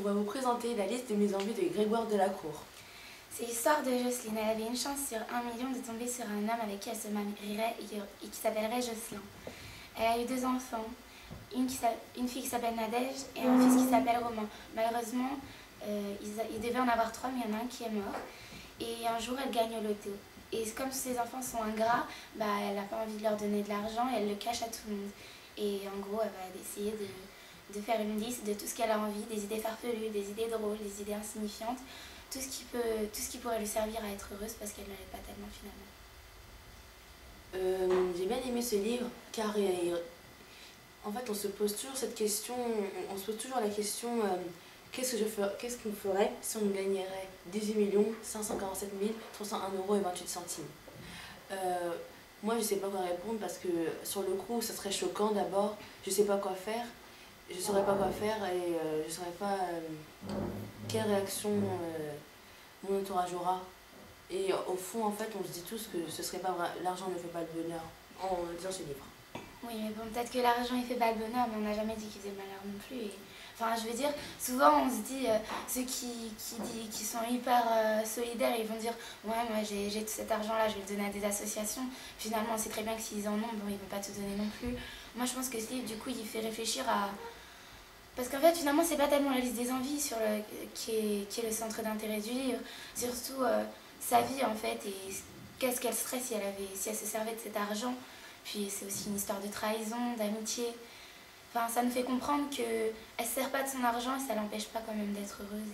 va vous présenter la liste de mes envies de Grégoire Delacour. C'est l'histoire de Jocelyne. Elle avait une chance sur 1 million de tomber sur un homme avec qui elle se marierait et qui s'appellerait Jocelyn. Elle a eu 2 enfants, une fille qui s'appelle Nadège et un fils qui s'appelle Romain. Malheureusement, ils devaient en avoir 3, mais il y en a un qui est mort. Et un jour, elle gagne au loto. Et comme ses enfants sont ingrats, elle n'a pas envie de leur donner de l'argent et elle le cache à tout le monde. Et en gros, elle va essayer de faire une liste de tout ce qu'elle a envie, des idées farfelues, des idées drôles, des idées insignifiantes, tout ce qui pourrait lui servir à être heureuse parce qu'elle ne l'est pas tellement finalement. J'ai bien aimé ce livre car en fait on se pose toujours cette question, on se pose toujours la question qu'est-ce qu'on ferait si on gagnerait 18 547 301,28 €. Moi je sais pas quoi répondre parce que sur le coup ça serait choquant d'abord, je sais pas quoi faire. Je ne saurais pas quoi faire et je ne saurais pas quelle réaction mon entourage aura. Et au fond, en fait, on se dit tous que ce serait pas vrai. L'argent ne fait pas le bonheur en lisant ce livre. Oui, mais bon, peut-être que l'argent il fait pas le bonheur, mais on n'a jamais dit qu'il faisait le malheur non plus. Enfin, je veux dire, souvent on se dit, ceux qui sont hyper solidaires, ils vont dire ouais, moi j'ai tout cet argent-là, je vais le donner à des associations. Finalement, on sait très bien que s'ils en ont, bon, ils ne vont pas te donner non plus. Moi, je pense que ce livre, du coup, il fait réfléchir à. Parce qu'en fait, finalement, c'est pas tellement la liste des envies qui est le centre d'intérêt du livre. Surtout sa vie, en fait, et qu'est-ce qu'elle serait si elle se servait de cet argent. Puis c'est aussi une histoire de trahison, d'amitié. Enfin, ça nous fait comprendre qu'elle ne se sert pas de son argent et ça l'empêche pas quand même d'être heureuse.